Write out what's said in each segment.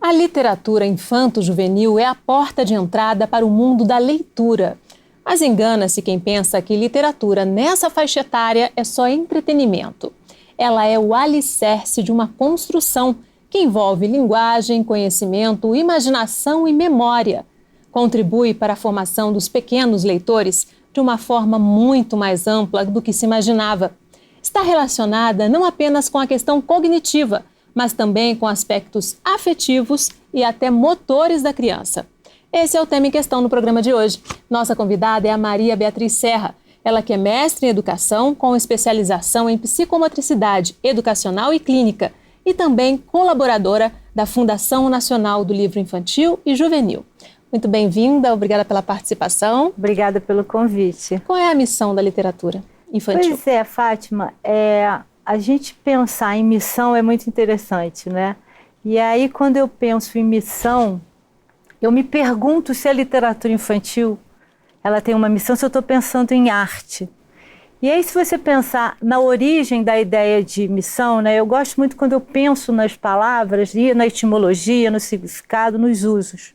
A literatura infanto-juvenil é a porta de entrada para o mundo da leitura. Mas engana-se quem pensa que literatura nessa faixa etária é só entretenimento. Ela é o alicerce de uma construção que envolve linguagem, conhecimento, imaginação e memória. Contribui para a formação dos pequenos leitores de uma forma muito mais ampla do que se imaginava. Está relacionada não apenas com a questão cognitiva, mas também com aspectos afetivos e até motores da criança. Esse é o tema em questão no programa de hoje. Nossa convidada é a Maria Beatriz Serra. Ela que é mestre em educação com especialização em psicomotricidade educacional e clínica e também colaboradora da Fundação Nacional do Livro Infantil e Juvenil. Muito bem-vinda, obrigada pela participação. Obrigada pelo convite. Qual é a missão da literatura infantil? Pois é, Fátima, a gente pensar em missão é muito interessante, né? E aí, quando eu penso em missão, eu me pergunto se a literatura infantil ela tem uma missão, se eu estou pensando em arte. E aí, se você pensar na origem da ideia de missão, né? Eu gosto muito quando eu penso nas palavras, e na etimologia, no significado, nos usos.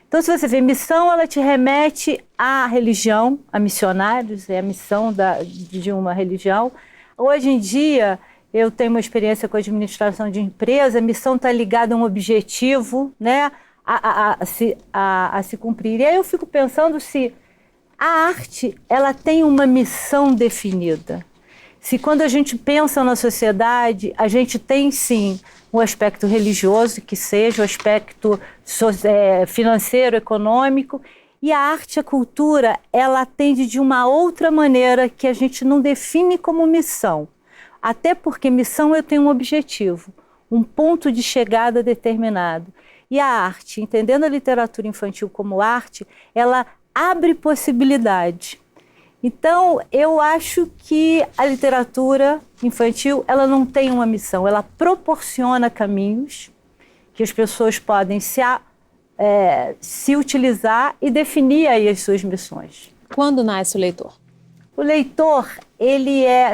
Então, se você vê missão, ela te remete à religião, a missionários, é a missão de uma religião. Hoje em dia, eu tenho uma experiência com administração de empresa, a missão está ligada a um objetivo, né, a se cumprir. E aí eu fico pensando se a arte ela tem uma missão definida. Se quando a gente pensa na sociedade, a gente tem sim o aspecto religioso, que seja o aspecto financeiro, econômico, e a arte, a cultura, ela atende de uma outra maneira que a gente não define como missão. Até porque missão eu tenho um objetivo, um ponto de chegada determinado. E a arte, entendendo a literatura infantil como arte, ela abre possibilidade. Então, eu acho que a literatura infantil ela não tem uma missão, ela proporciona caminhos que as pessoas podem se utilizar e definir aí as suas missões. Quando nasce o leitor? O leitor,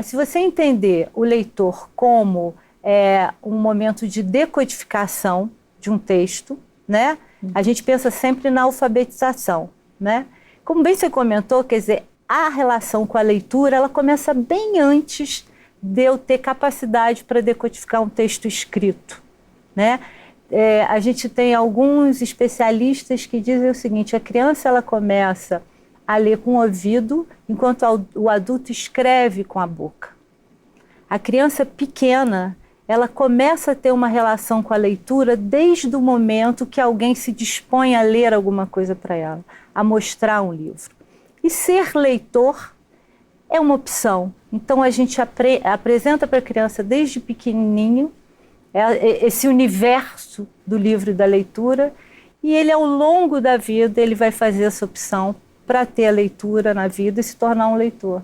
se você entender o leitor como um momento de decodificação de um texto, né? A gente pensa sempre na alfabetização, né? Como bem você comentou, quer dizer, a relação com a leitura, ela começa bem antes de eu ter capacidade para decodificar um texto escrito, né? A gente tem alguns especialistas que dizem o seguinte, a criança ela começa a ler com o ouvido, enquanto o adulto escreve com a boca. A criança pequena, ela começa a ter uma relação com a leitura desde o momento que alguém se dispõe a ler alguma coisa para ela, a mostrar um livro. E ser leitor é uma opção. Então a gente apresenta para a criança desde pequenininho esse universo do livro e da leitura, e ele ao longo da vida ele vai fazer essa opção para ter a leitura na vida e se tornar um leitor.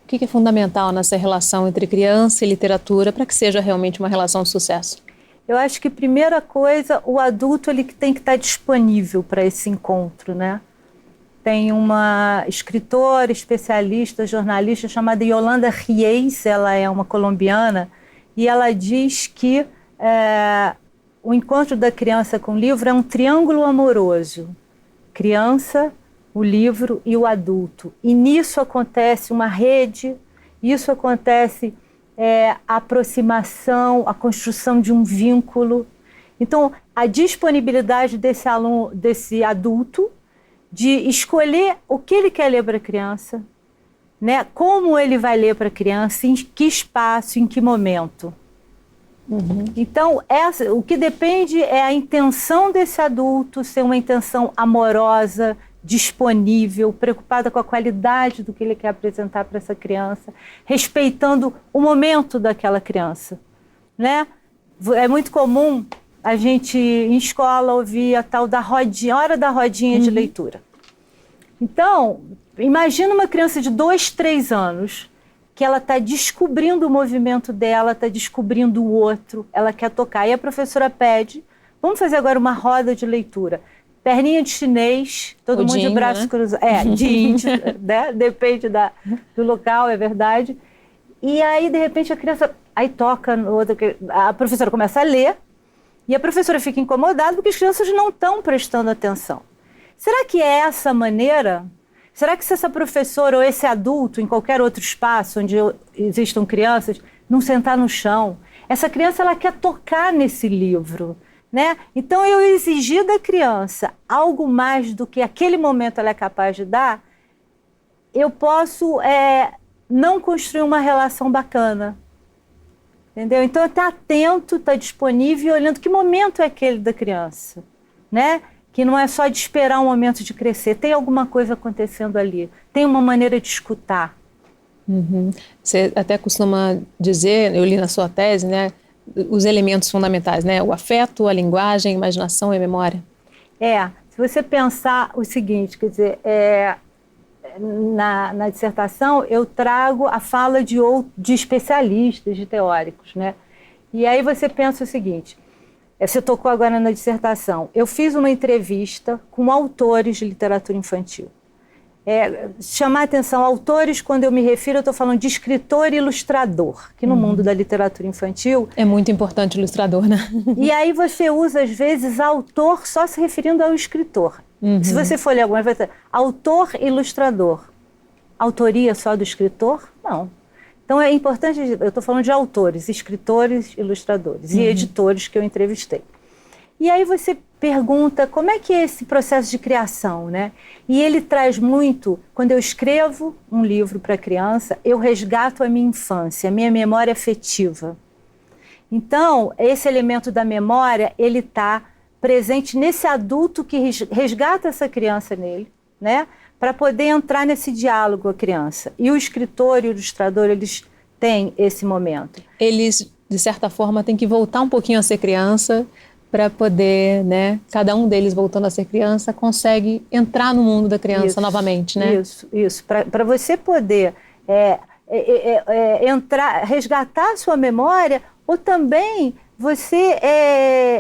O que é fundamental nessa relação entre criança e literatura para que seja realmente uma relação de sucesso? Eu acho que, primeira coisa, o adulto ele tem que estar disponível para esse encontro, né? Tem uma escritora, especialista, jornalista chamada Yolanda Ries, ela é uma colombiana, e ela diz que o encontro da criança com o livro é um triângulo amoroso. Criança, o livro e o adulto. E nisso acontece uma rede, isso acontece a aproximação, a construção de um vínculo. Então, a disponibilidade desse adulto de escolher o que ele quer ler para a criança, né? Como ele vai ler para a criança, em que espaço, em que momento. Uhum. Então, o que depende é a intenção desse adulto ser uma intenção amorosa, disponível, preocupada com a qualidade do que ele quer apresentar para essa criança, respeitando o momento daquela criança, né? É muito comum a gente, em escola, ouvir a tal da rodinha, hora da rodinha de leitura. Então, imagina uma criança de 2, 3 anos, que ela está descobrindo o movimento dela, está descobrindo o outro, ela quer tocar. E a professora pede, vamos fazer agora uma roda de leitura. Perninha de chinês, todo mundo de braços cruzados. De índio, né? Depende do local, é verdade. E aí, de repente, a criança aí toca, a professora começa a ler, E a professora fica incomodada porque as crianças não estão prestando atenção. Será que é essa maneira? Será que se essa professora ou esse adulto, em qualquer outro espaço onde existam crianças, não sentar no chão? Essa criança, ela quer tocar nesse livro, né? Então, eu exigir da criança algo mais do que aquele momento ela é capaz de dar, eu posso não construir uma relação bacana. Entendeu? Então, estar atento, estar disponível, olhando que momento é aquele da criança, né? Que não é só de esperar um momento de crescer, tem alguma coisa acontecendo ali, tem uma maneira de escutar. Você até costuma dizer, eu li na sua tese, né, os elementos fundamentais, né, o afeto, a linguagem, a imaginação e a memória. Se você pensar o seguinte, quer dizer, na dissertação eu trago a fala de especialistas, de teóricos, né? E aí você pensa o seguinte, você tocou agora na dissertação, eu fiz uma entrevista com autores de literatura infantil. Chamar a atenção, autores, quando eu me refiro, eu estou falando de escritor e ilustrador, que no mundo da literatura infantil... É muito importante o ilustrador, né? E aí você usa, às vezes, autor só se referindo ao escritor. Se você for ler alguma vez, autor e ilustrador. Autoria só do escritor? Não. Então é importante, eu estou falando de autores, escritores, ilustradores e editores que eu entrevistei. E aí você pergunta como é que é esse processo de criação, né? E ele traz muito, quando eu escrevo um livro para criança, eu resgato a minha infância, a minha memória afetiva. Então, esse elemento da memória, ele está presente nesse adulto que resgata essa criança nele, né? Para poder entrar nesse diálogo com a criança. E o escritor e o ilustrador, eles têm esse momento. Eles, de certa forma, têm que voltar um pouquinho a ser criança para poder, né? Cada um deles voltando a ser criança consegue entrar no mundo da criança novamente, né? Isso. Para você poder entrar, resgatar a sua memória, ou também você,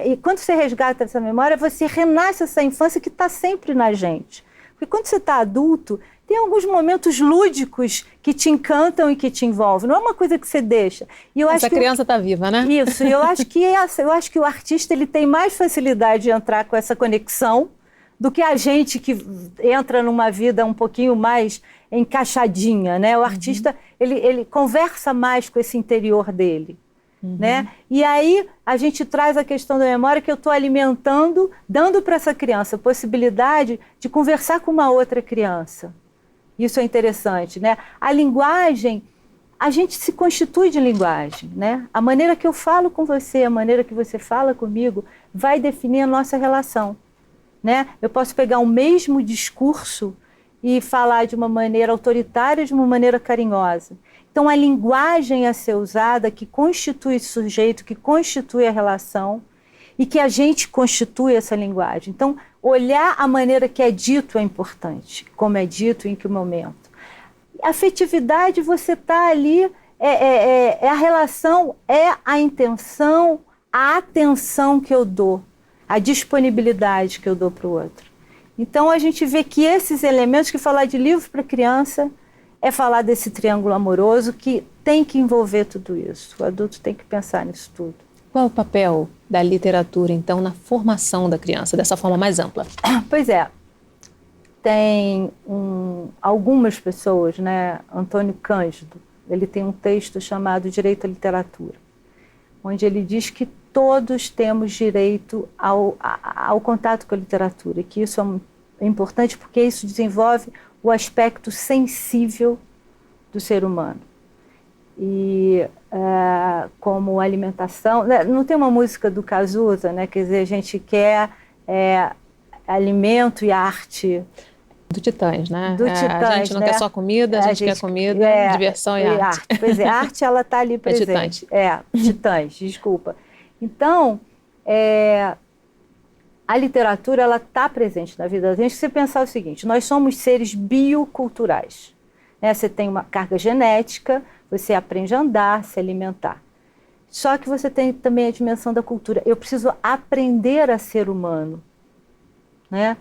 e quando você resgata essa memória, você renasce essa infância que está sempre na gente. Porque quando você está adulto, tem alguns momentos lúdicos que te encantam e que te envolvem. Não é uma coisa que você deixa. E eu Essa criança está viva, né? Isso. E eu acho que o artista ele tem mais facilidade de entrar com essa conexão do que a gente que entra numa vida um pouquinho mais encaixadinha, né? O artista, ele conversa mais com esse interior dele. Né? E aí a gente traz a questão da memória que eu estou alimentando, dando para essa criança a possibilidade de conversar com uma outra criança. Isso é interessante, né? A linguagem, a gente se constitui de linguagem, né? A maneira que eu falo com você, a maneira que você fala comigo, vai definir a nossa relação, né? Eu posso pegar o mesmo discurso e falar de uma maneira autoritária, de uma maneira carinhosa. Então, a linguagem a ser usada, que constitui o sujeito, que constitui a relação, e que a gente constitui essa linguagem. Então, olhar a maneira que é dito é importante, como é dito, em que momento. Afetividade, você está ali, a relação, é a intenção, a atenção que eu dou, a disponibilidade que eu dou para o outro. Então, a gente vê que esses elementos, que falar de livro para criança, é falar desse triângulo amoroso que tem que envolver tudo isso. O adulto tem que pensar nisso tudo. Qual é o papel da literatura, então, na formação da criança, dessa forma mais ampla? Pois é. Tem algumas pessoas, né? Antônio Cândido, ele tem um texto chamado Direito à Literatura, onde ele diz que todos temos direito ao contato com a literatura, e que isso é importante porque isso desenvolve o aspecto sensível do ser humano. E como alimentação, não tem uma música do Cazuza, né? Quer dizer, a gente quer alimento e arte. Do Titãs, né? Do Titãs, a gente não quer só comida, a gente quer comida, diversão e arte. Pois é, a arte ela está ali presente. Titãs, desculpa. Então, a literatura ela está presente na vida da gente. Se você pensar o seguinte, nós somos seres bioculturais, né? Você tem uma carga genética, você aprende a andar, se alimentar. Só que você tem também a dimensão da cultura. Eu preciso aprender a ser humano, né?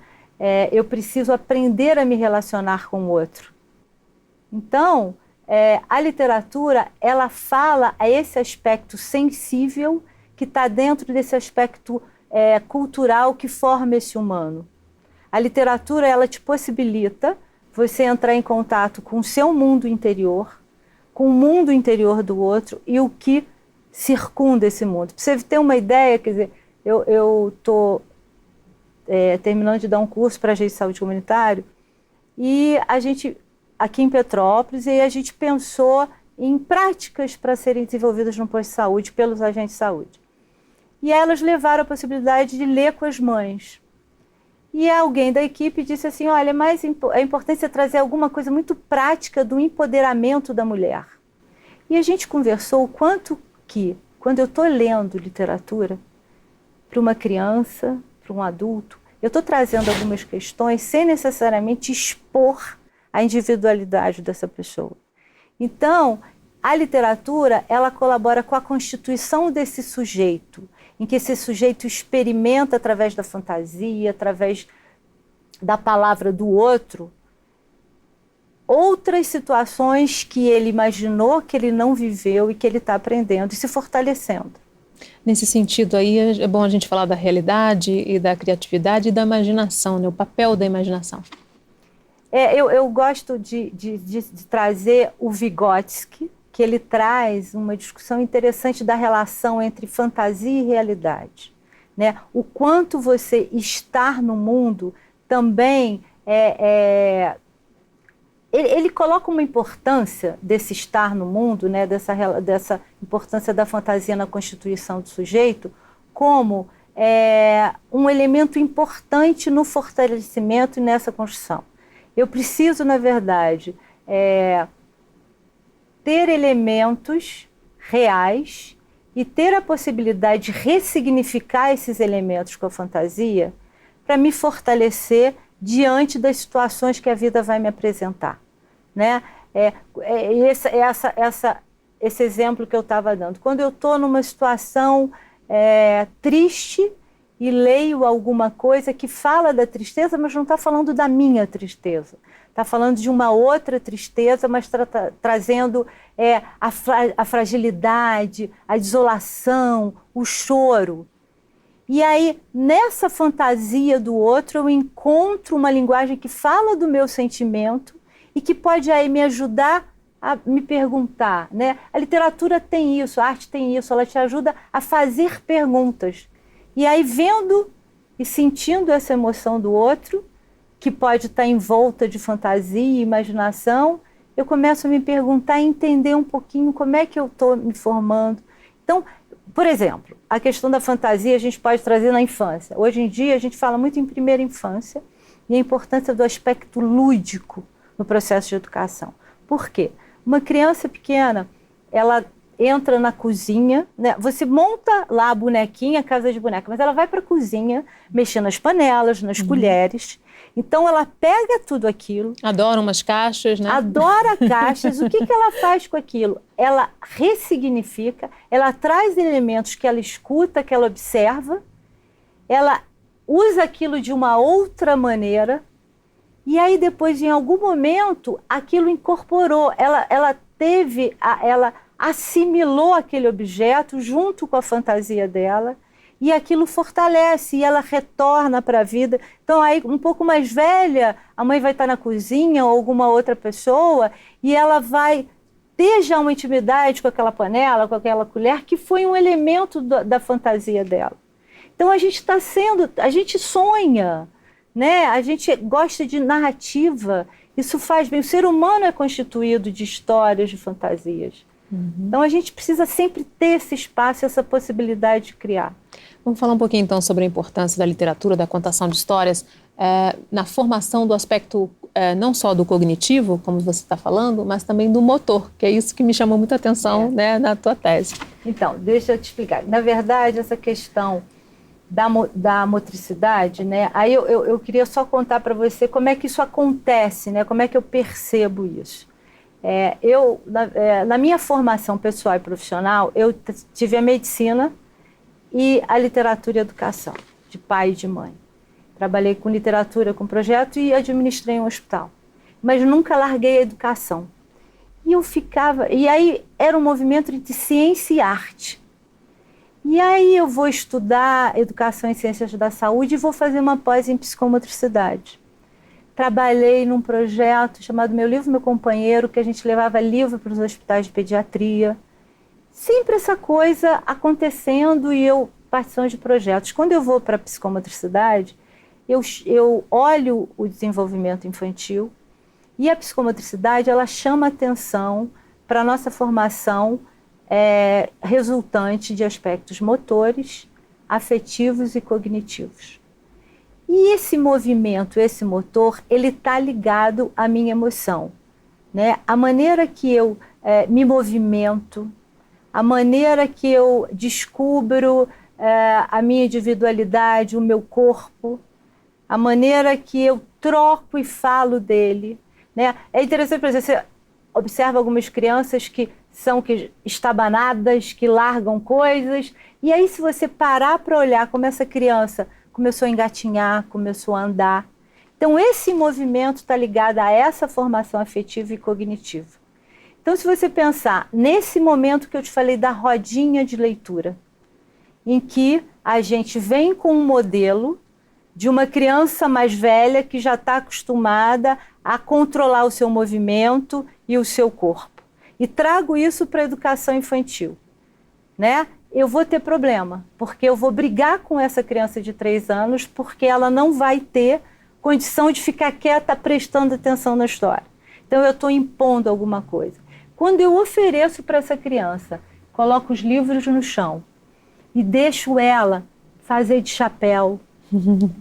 Eu preciso aprender a me relacionar com o outro. Então, a literatura ela fala a esse aspecto sensível que está dentro desse aspecto cultural que forma esse humano. A literatura, ela te possibilita você entrar em contato com o seu mundo interior, com o mundo interior do outro e o que circunda esse mundo. Para você ter uma ideia, quer dizer, eu estou terminando de dar um curso para agente de saúde comunitário e a gente, aqui em Petrópolis, e a gente pensou em práticas para serem desenvolvidas no posto de saúde pelos agentes de saúde. E elas levaram a possibilidade de ler com as mães. E alguém da equipe disse assim, olha, mas é importante você trazer alguma coisa muito prática do empoderamento da mulher. E a gente conversou o quanto que, quando eu estou lendo literatura para uma criança, para um adulto, eu estou trazendo algumas questões sem necessariamente expor a individualidade dessa pessoa. Então, a literatura, ela colabora com a constituição desse sujeito, em que esse sujeito experimenta através da fantasia, através da palavra do outro, outras situações que ele imaginou, que ele não viveu e que ele está aprendendo e se fortalecendo. Nesse sentido aí, é bom a gente falar da realidade e da criatividade e da imaginação, né? O papel da imaginação. Eu gosto de trazer o Vygotsky, que ele traz uma discussão interessante da relação entre fantasia e realidade, né? O quanto você estar no mundo também ele coloca uma importância desse estar no mundo, né? dessa importância da fantasia na constituição do sujeito, como um elemento importante no fortalecimento e nessa construção. Eu preciso, na verdade, ter elementos reais e ter a possibilidade de ressignificar esses elementos com a fantasia para me fortalecer diante das situações que a vida vai me apresentar, né? Esse exemplo que eu estava dando. Quando eu estou numa situação triste e leio alguma coisa que fala da tristeza, mas não está falando da minha tristeza. Está falando de uma outra tristeza, mas trazendo a fragilidade, a desolação, o choro. E aí, nessa fantasia do outro, eu encontro uma linguagem que fala do meu sentimento e que pode aí me ajudar a me perguntar, né? A literatura tem isso, a arte tem isso, ela te ajuda a fazer perguntas. E aí, vendo e sentindo essa emoção do outro, que pode estar envolta de fantasia e imaginação, eu começo a me perguntar e entender um pouquinho como é que eu estou me formando. Então, por exemplo, a questão da fantasia a gente pode trazer na infância. Hoje em dia a gente fala muito em primeira infância e a importância do aspecto lúdico no processo de educação. Por quê? Uma criança pequena, ela entra na cozinha, né? Você monta lá a bonequinha, a casa de boneca, mas ela vai para a cozinha, mexer nas panelas, nas colheres. Então ela pega tudo aquilo. Adora umas caixas, né? Adora caixas. O que ela faz com aquilo? Ela ressignifica, ela traz elementos que ela escuta, que ela observa, ela usa aquilo de uma outra maneira e aí depois, em algum momento, aquilo incorporou, ela assimilou aquele objeto junto com a fantasia dela e aquilo fortalece e ela retorna para a vida. Então, aí, um pouco mais velha, a mãe vai estar na cozinha ou alguma outra pessoa e ela vai ter já uma intimidade com aquela panela, com aquela colher, que foi um elemento da fantasia dela. Então, a gente sonha, né? A gente gosta de narrativa, isso faz bem. O ser humano é constituído de histórias, de fantasias. Então, a gente precisa sempre ter esse espaço, essa possibilidade de criar. Vamos falar um pouquinho, então, sobre a importância da literatura, da contação de histórias, na formação do aspecto não só do cognitivo, como você está falando, mas também do motor, que é isso que me chamou muita atenção, né, na tua tese. Então, deixa eu te explicar. Na verdade, essa questão da motricidade, né, aí eu queria só contar para você como é que isso acontece, né, como é que eu percebo isso. Na minha formação pessoal e profissional, eu tive a medicina e a literatura e educação, de pai e de mãe. Trabalhei com literatura, com projeto e administrei um hospital. Mas nunca larguei a educação. E aí era um movimento entre ciência e arte. E aí eu vou estudar Educação em Ciências da Saúde e vou fazer uma pós em Psicomotricidade. Trabalhei num projeto chamado Meu Livro, Meu Companheiro, que a gente levava livro para os hospitais de pediatria. Sempre essa coisa acontecendo e eu participando de projetos. Quando eu vou para a psicomotricidade, eu olho o desenvolvimento infantil e a psicomotricidade ela chama atenção para a nossa formação resultante de aspectos motores, afetivos e cognitivos. E esse movimento, esse motor, ele está ligado à minha emoção, né? A maneira que eu me movimento, a maneira que eu descubro a minha individualidade, o meu corpo, a maneira que eu troco e falo dele, né? É interessante, por exemplo, você observa algumas crianças que são estabanadas, que largam coisas, e aí se você parar para olhar como essa criança começou a engatinhar, começou a andar. Então esse movimento está ligado a essa formação afetiva e cognitiva. Então se você pensar nesse momento que eu te falei da rodinha de leitura, em que a gente vem com um modelo de uma criança mais velha que já está acostumada a controlar o seu movimento e o seu corpo. E trago isso para a educação infantil, né? Eu vou ter problema, porque eu vou brigar com essa criança de 3 anos, porque ela não vai ter condição de ficar quieta prestando atenção na história. Então eu estou impondo alguma coisa. Quando eu ofereço para essa criança, coloco os livros no chão e deixo ela fazer de chapéu.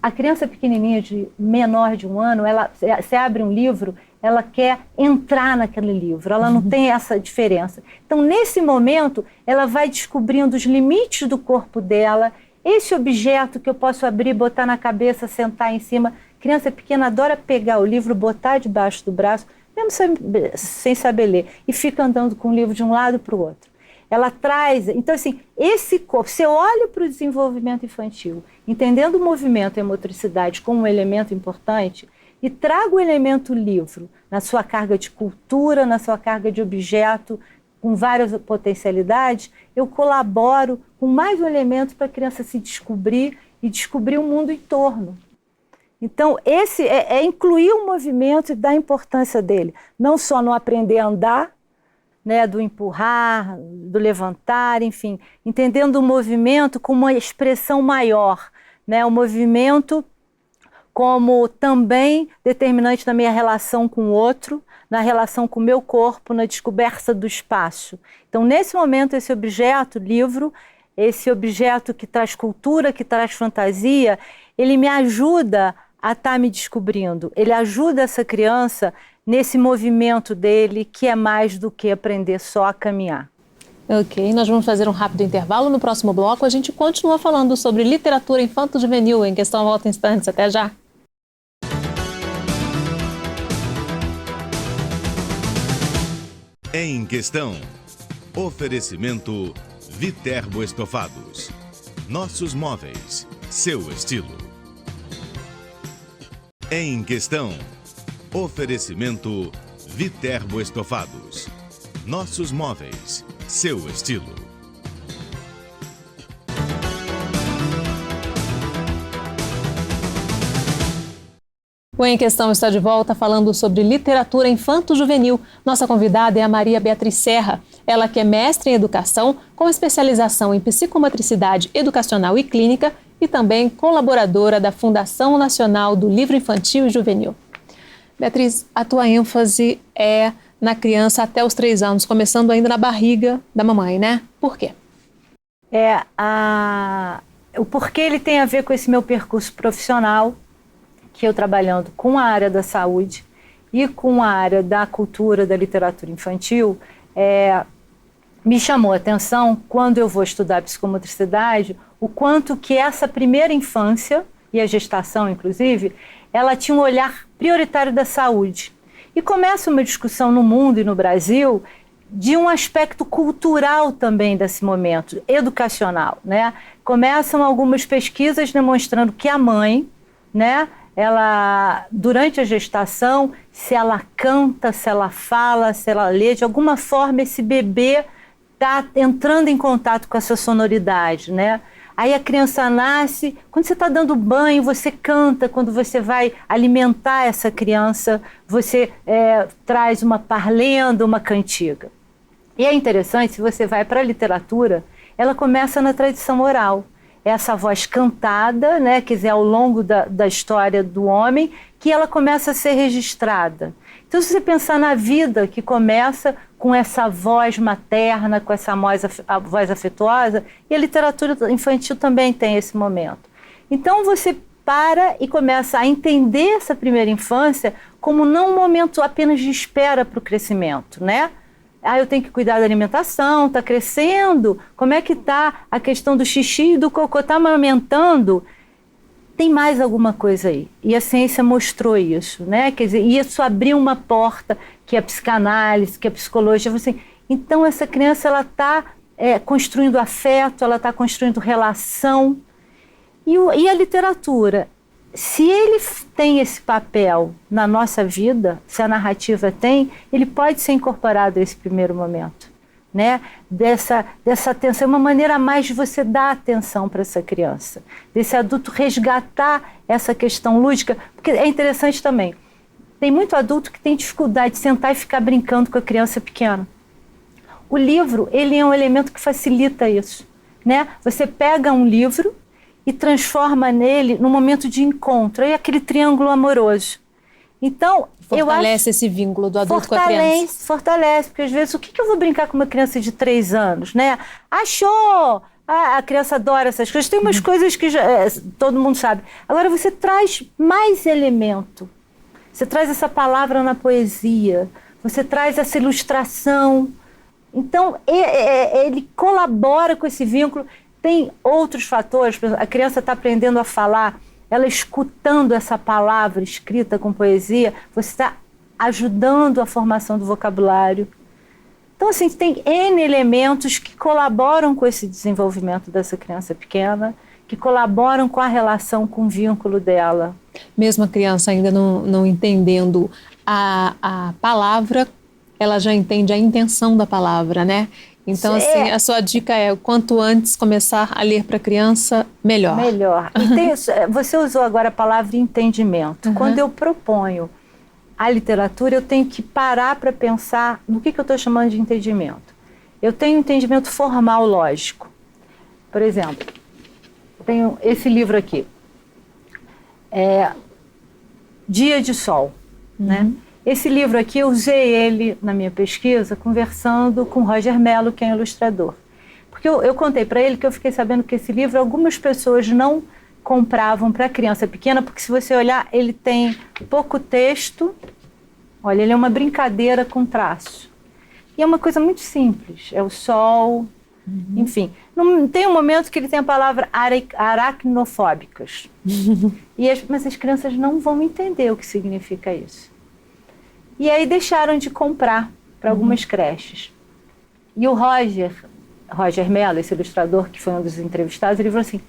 A criança pequenininha, menor de 1 ano, você abre um livro, ela quer entrar naquele livro, ela não tem essa diferença. Então, nesse momento, ela vai descobrindo os limites do corpo dela, esse objeto que eu posso abrir, botar na cabeça, sentar em cima. Criança pequena adora pegar o livro, botar debaixo do braço, mesmo sem saber ler, e fica andando com o livro de um lado para o outro. Ela traz, então assim, esse corpo, você olha para o desenvolvimento infantil, entendendo o movimento e a motricidade como um elemento importante, e traga o elemento livro na sua carga de cultura, na sua carga de objeto, com várias potencialidades, eu colaboro com mais um elemento para a criança se descobrir e descobrir o mundo em torno. Então, esse é incluir o movimento e dar importância dele, não só no aprender a andar, né, do empurrar, do levantar, enfim, entendendo o movimento como uma expressão maior, né, o movimento como também determinante na minha relação com o outro, na relação com o meu corpo, na descoberta do espaço. Então, nesse momento, esse objeto, livro, esse objeto que traz cultura, que traz fantasia, ele me ajuda a estar me descobrindo, ele ajuda essa criança nesse movimento dele, que é mais do que aprender só a caminhar. Ok, nós vamos fazer um rápido intervalo. No próximo bloco, a gente continua falando sobre literatura infanto-juvenil. Em Questão volta em instantes. Até já! Em Questão. Oferecimento Viterbo Estofados. Nossos móveis, seu estilo. Em Questão. Oferecimento Viterbo Estofados. Nossos móveis, seu estilo. O Em Questão está de volta falando sobre literatura infanto-juvenil. Nossa convidada é a Maria Beatriz Serra. Ela que é mestre em educação, com especialização em psicomotricidade educacional e clínica e também colaboradora da Fundação Nacional do Livro Infantil e Juvenil. Beatriz, a tua ênfase é na criança até os 3 anos, começando ainda na barriga da mamãe, né? Por quê? O porquê ele tem a ver com esse meu percurso profissional, que eu trabalhando com a área da saúde e com a área da cultura, da literatura infantil, me chamou a atenção, quando eu vou estudar psicomotricidade, o quanto que essa primeira infância, e a gestação inclusive, ela tinha um olhar prioritário da saúde. E começa uma discussão no mundo e no Brasil de um aspecto cultural também desse momento, educacional, né? Começam algumas pesquisas demonstrando que a mãe, né, ela, durante a gestação, se ela canta, se ela fala, se ela lê, de alguma forma esse bebê está entrando em contato com essa sonoridade, né? Aí a criança nasce, quando você está dando banho, você canta, quando você vai alimentar essa criança, você traz uma parlenda, uma cantiga. E é interessante, se você vai para a literatura, ela começa na tradição oral. Essa voz cantada, né, quer dizer, ao longo da história do homem, que ela começa a ser registrada. Então, se você pensar na vida que começa com essa voz materna, com essa voz afetuosa, e a literatura infantil também tem esse momento. Então, você para e começa a entender essa primeira infância como não um momento apenas de espera para o crescimento, né? Eu tenho que cuidar da alimentação, está crescendo, como é que está a questão do xixi e do cocô, está amamentando? Tem mais alguma coisa aí. E a ciência mostrou isso, né? Quer dizer, isso abriu uma porta, que é a psicanálise, que é a psicologia. Assim, então, essa criança ela está construindo afeto, ela está construindo relação. E a literatura, se ele tem esse papel na nossa vida, se a narrativa tem, ele pode ser incorporado a esse primeiro momento, né? Dessa atenção, uma maneira a mais de você dar atenção para essa criança, desse adulto resgatar essa questão lúdica, porque é interessante também, tem muito adulto que tem dificuldade de sentar e ficar brincando com a criança pequena. O livro, ele é um elemento que facilita isso, né? Você pega um livro e transforma nele num momento de encontro, aí aquele triângulo amoroso. Então, fortalece esse vínculo do adulto com a criança. Fortalece, porque às vezes, o que eu vou brincar com uma criança de 3 anos, né? Achou! A criança adora essas coisas. Tem umas coisas que todo mundo sabe. Agora, você traz mais elemento. Você traz essa palavra na poesia. Você traz essa ilustração. Então, ele colabora com esse vínculo. Tem outros fatores, a criança está aprendendo a falar, ela escutando essa palavra escrita com poesia, você está ajudando a formação do vocabulário. Então, assim, tem N elementos que colaboram com esse desenvolvimento dessa criança pequena, que colaboram com a relação, com o vínculo dela. Mesmo a criança ainda não entendendo a palavra, ela já entende a intenção da palavra, né? Então, assim, a sua dica é, quanto antes começar a ler para a criança, melhor. Melhor. E você usou agora a palavra entendimento. Quando eu proponho a literatura, eu tenho que parar para pensar no que eu estou chamando de entendimento. Eu tenho um entendimento formal, lógico. Por exemplo, tenho esse livro aqui. Dia de Sol, né? Esse livro aqui, eu usei ele na minha pesquisa, conversando com Roger Mello, que é um ilustrador. Porque eu contei para ele que eu fiquei sabendo que esse livro, algumas pessoas não compravam para criança pequena, porque se você olhar, ele tem pouco texto. Olha, ele é uma brincadeira com traço. E é uma coisa muito simples, é o sol, enfim. Não, tem um momento que ele tem a palavra aracnofóbicas. Mas as crianças não vão entender o que significa isso. E aí deixaram de comprar para algumas creches. E o Roger Mello, esse ilustrador que foi um dos entrevistados, ele falou assim,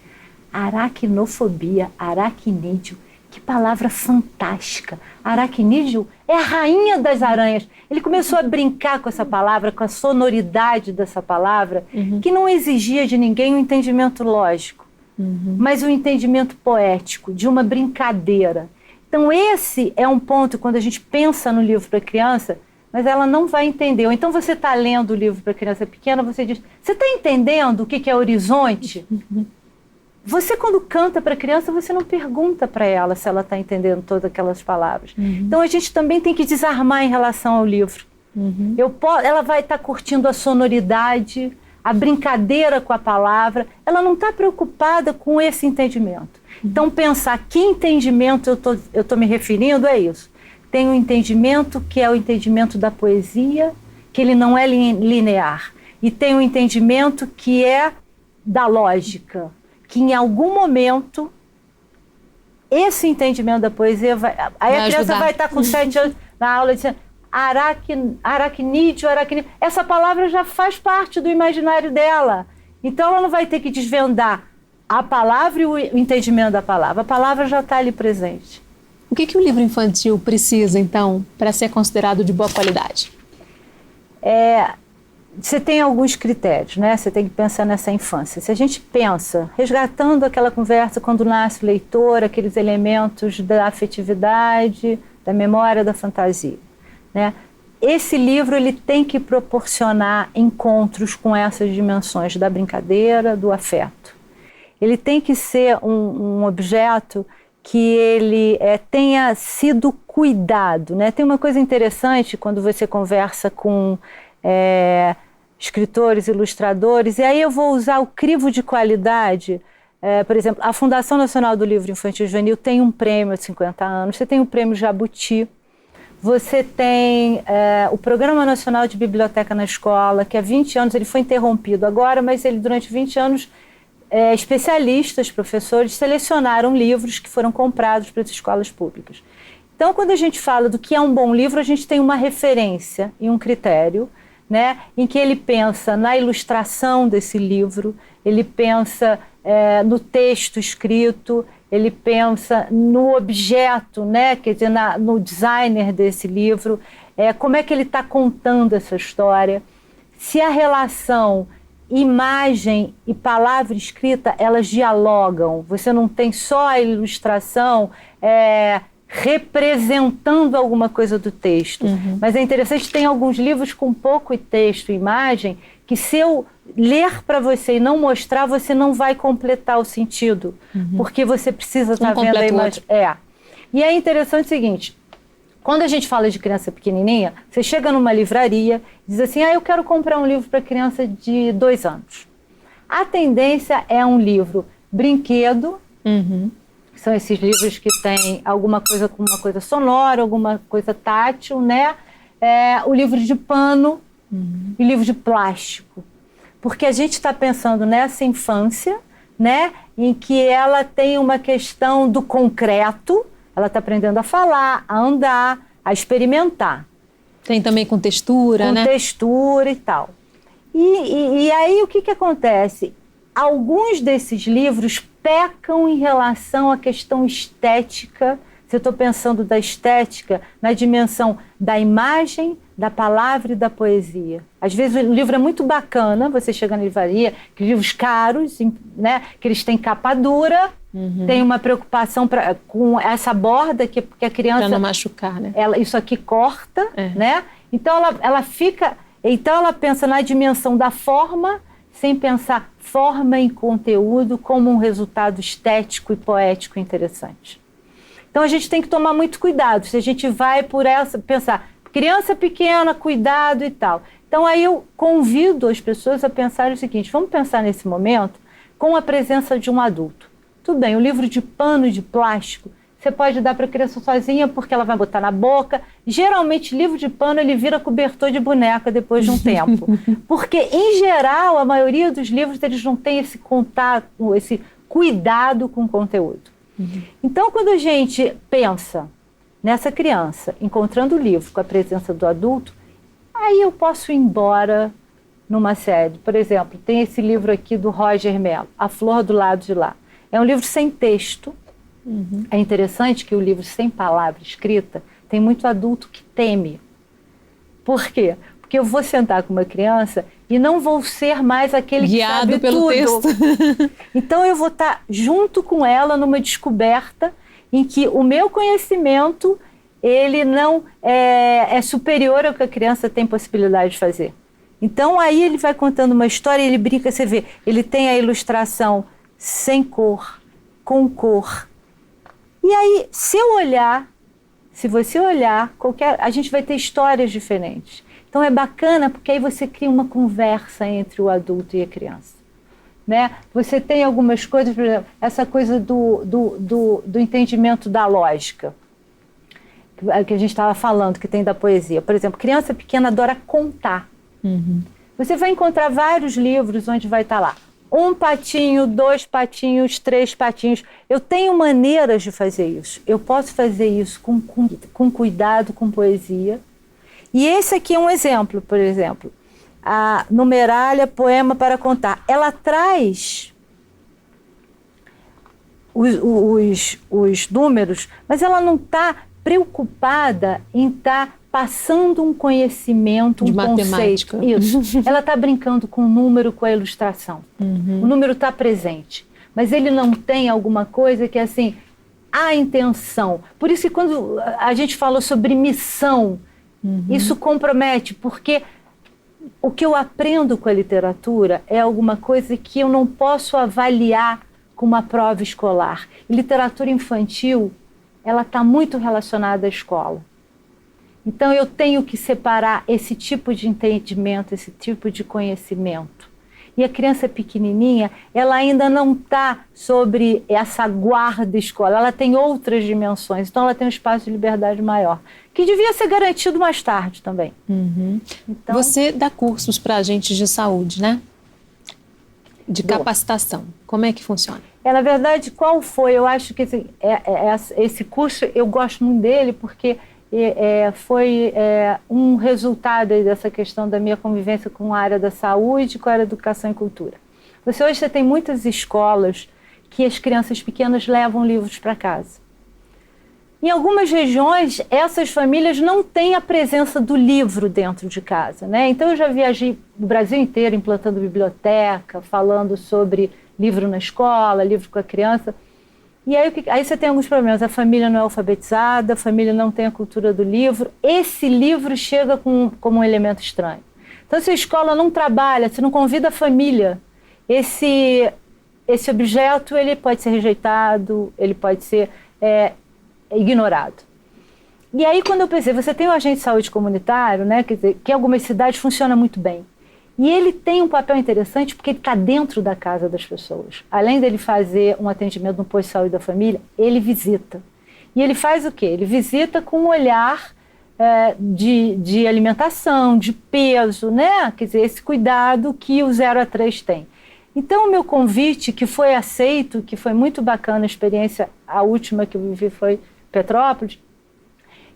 aracnofobia, aracnídeo, que palavra fantástica. Aracnídeo é a rainha das aranhas. Ele começou a brincar com essa palavra, com a sonoridade dessa palavra, que não exigia de ninguém um entendimento lógico, mas um entendimento poético, de uma brincadeira. Então, esse é um ponto, quando a gente pensa no livro para criança, mas ela não vai entender. Ou então você está lendo o livro para criança pequena, você diz, você está entendendo o que é horizonte? Você, quando canta para criança, você não pergunta para ela se ela está entendendo todas aquelas palavras. Então, a gente também tem que desarmar em relação ao livro. Ela vai estar curtindo a sonoridade, a brincadeira com a palavra, ela não está preocupada com esse entendimento. Então, pensar que entendimento eu tô me referindo é isso. Tem um entendimento que é o entendimento da poesia, que ele não é linear. E tem um entendimento que é da lógica, que em algum momento esse entendimento da poesia vai... Aí a criança vai estar com 7 anos na aula dizendo aracnídeo. Essa palavra já faz parte do imaginário dela. Então, ela não vai ter que desvendar a palavra e o entendimento da palavra. A palavra já está ali presente. O que o livro infantil precisa, então, para ser considerado de boa qualidade? você tem alguns critérios, né? Você tem que pensar nessa infância. Se a gente pensa, resgatando aquela conversa quando nasce o leitor, aqueles elementos da afetividade, da memória, da fantasia, né? Esse livro ele tem que proporcionar encontros com essas dimensões da brincadeira, do afeto. Ele tem que ser um objeto que ele tenha sido cuidado, né? Tem uma coisa interessante quando você conversa com escritores, ilustradores, e aí eu vou usar o crivo de qualidade. Por exemplo, a Fundação Nacional do Livro Infantil e Juvenil tem um prêmio há 50 anos, você tem o prêmio Jabuti, você tem o Programa Nacional de Biblioteca na Escola, que há 20 anos, ele foi interrompido agora, mas ele durante 20 anos, especialistas, professores, selecionaram livros que foram comprados para as escolas públicas. Então, quando a gente fala do que é um bom livro, a gente tem uma referência e um critério, né, em que ele pensa na ilustração desse livro, ele pensa no texto escrito, ele pensa no objeto, né, quer dizer, no designer desse livro, como é que ele está contando essa história, se a relação imagem e palavra escrita, elas dialogam, você não tem só a ilustração representando alguma coisa do texto. Mas é interessante, tem alguns livros com pouco texto e imagem, que se eu ler para você e não mostrar, você não vai completar o sentido, porque você precisa estar vendo a imagem. E é interessante o seguinte, quando a gente fala de criança pequenininha, você chega numa livraria e diz assim, eu quero comprar um livro para criança de 2 anos. A tendência é um livro brinquedo, que são esses livros que tem alguma coisa com uma coisa sonora, alguma coisa tátil, né? O livro de pano e o livro de plástico. Porque a gente está pensando nessa infância, né? Em que ela tem uma questão do concreto, ela está aprendendo a falar, a andar, a experimentar. Tem também com textura, né? Com textura e tal. E aí o que acontece? Alguns desses livros pecam em relação à questão estética. Se eu estou pensando da estética na dimensão da imagem, da palavra e da poesia. Às vezes o livro é muito bacana, você chega na livraria, que livros caros, né, que eles têm capa dura, tem uma preocupação com essa borda que a criança... Para não machucar, né? Isso aqui corta, né? Então ela fica... Então ela pensa na dimensão da forma, sem pensar forma e conteúdo como um resultado estético e poético interessante. Então a gente tem que tomar muito cuidado, se a gente vai por pensar, criança pequena, cuidado e tal. Então aí eu convido as pessoas a pensar o seguinte, vamos pensar nesse momento com a presença de um adulto. Tudo bem, o livro de pano e de plástico, você pode dar para a criança sozinha porque ela vai botar na boca. Geralmente, livro de pano, ele vira cobertor de boneca depois de um tempo. Porque, em geral, a maioria dos livros, eles não têm esse contato, esse cuidado com o conteúdo. Então, quando a gente pensa nessa criança, encontrando o livro com a presença do adulto, aí eu posso ir embora numa série. Por exemplo, tem esse livro aqui do Roger Mello, A Flor do Lado de Lá. É um livro sem texto. É interessante que o livro sem palavra escrita tem muito adulto que teme. Por quê? Porque eu vou sentar com uma criança e não vou ser mais aquele guiado que sabe pelo tudo. texto. Então eu vou estar junto com ela numa descoberta em que o meu conhecimento ele não é superior ao que a criança tem possibilidade de fazer. Então aí ele vai contando uma história, ele brinca, você vê, ele tem a ilustração sem cor, com cor. E aí, se você olhar, a gente vai ter histórias diferentes. Então é bacana porque aí você cria uma conversa entre o adulto e a criança. Né? Você tem algumas coisas, por exemplo, essa coisa do entendimento da lógica, que a gente estava falando, que tem da poesia. Por exemplo, criança pequena adora contar. Você vai encontrar vários livros onde vai estar lá 1 patinho, 2 patinhos, 3 patinhos. Eu tenho maneiras de fazer isso. Eu posso fazer isso com cuidado, com poesia. E esse aqui é um exemplo, por exemplo. A Numeralha, Poema para Contar. Ela traz os números, mas ela não está preocupada em estar passando um conhecimento, de um matemática. conceito. Isso. Ela está brincando com o número, com a ilustração. O número está presente, mas ele não tem alguma coisa que, assim, a intenção. Por isso que quando a gente falou sobre missão, isso compromete, porque o que eu aprendo com a literatura é alguma coisa que eu não posso avaliar com uma prova escolar. E literatura infantil, ela está muito relacionada à escola. Então eu tenho que separar esse tipo de entendimento, esse tipo de conhecimento. E a criança pequenininha, ela ainda não está sobre essa guarda escolar, ela tem outras dimensões, então ela tem um espaço de liberdade maior, que devia ser garantido mais tarde também. Então, você dá cursos para agentes de saúde, né? De capacitação. Como é que funciona? Na verdade, qual foi? Eu acho que esse curso, eu gosto muito dele porque foi um resultado dessa questão da minha convivência com a área da saúde, com a área da educação e cultura. Hoje você tem muitas escolas que as crianças pequenas levam livros para casa. Em algumas regiões, essas famílias não têm a presença do livro dentro de casa, né? Então eu já viajei o Brasil inteiro implantando biblioteca, falando sobre livro na escola, livro com a criança. E aí você tem alguns problemas. A família não é alfabetizada, a família não tem a cultura do livro. Esse livro chega como um elemento estranho. Então, se a escola não trabalha, se não convida a família, esse objeto ele pode ser rejeitado, ele pode ser ignorado. E aí, quando eu pensei, você tem um agente de saúde comunitário, né, quer dizer, que em algumas cidades funciona muito bem. E ele tem um papel interessante porque ele está dentro da casa das pessoas. Além dele fazer um atendimento no posto de saúde da família, ele visita. E ele faz o quê? Ele visita com um olhar de alimentação, de peso, né? Quer dizer, esse cuidado que o 0 a 3 tem. Então, o meu convite, que foi aceito, que foi muito bacana a experiência, a última que eu vivi foi Petrópolis,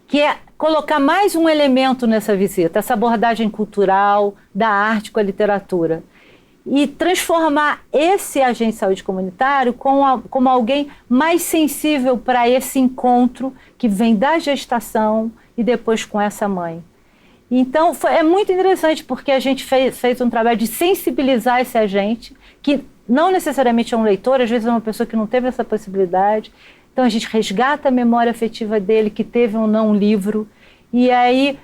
que é colocar mais um elemento nessa visita, essa abordagem cultural da arte com a literatura. E transformar esse agente de saúde comunitário como alguém mais sensível para esse encontro que vem da gestação e depois com essa mãe. Então, é muito interessante porque a gente fez um trabalho de sensibilizar esse agente, que não necessariamente é um leitor, às vezes é uma pessoa que não teve essa possibilidade. Então, a gente resgata a memória afetiva dele, que teve ou não um livro, e aí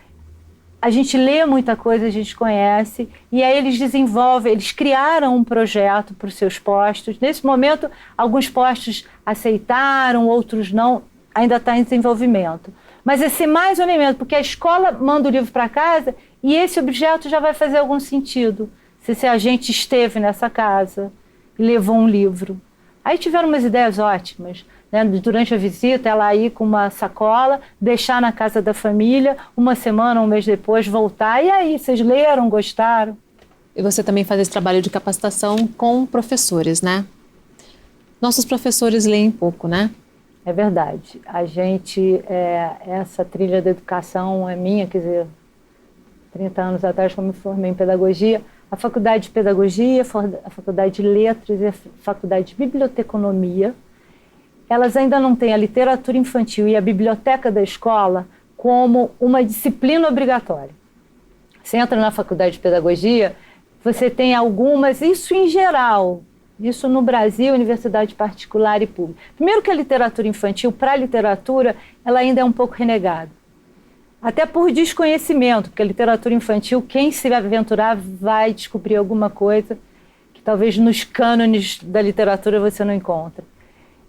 a gente lê muita coisa, a gente conhece, e aí eles criaram um projeto para os seus postos. Nesse momento, alguns postos aceitaram, outros não, ainda está em desenvolvimento. Mas esse é mais um elemento, porque a escola manda o livro para casa e esse objeto já vai fazer algum sentido, se a gente esteve nessa casa e levou um livro. Aí tiveram umas ideias ótimas, né? Durante a visita, ela ir com uma sacola, deixar na casa da família, uma semana, um mês depois, voltar. E aí, vocês leram, gostaram? E você também faz esse trabalho de capacitação com professores, né? Nossos professores leem pouco, né? É verdade. A gente, essa trilha da educação é minha, quer dizer, 30 anos atrás, quando me formei em pedagogia, a faculdade de pedagogia, a faculdade de letras e a faculdade de biblioteconomia, elas ainda não têm a literatura infantil e a biblioteca da escola como uma disciplina obrigatória. Você entra na faculdade de pedagogia, você tem algumas, isso em geral, isso no Brasil, universidade particular e pública. Primeiro que a literatura infantil, para a literatura, ela ainda é um pouco renegada. Até por desconhecimento, porque a literatura infantil, quem se aventurar vai descobrir alguma coisa que talvez nos cânones da literatura você não encontre.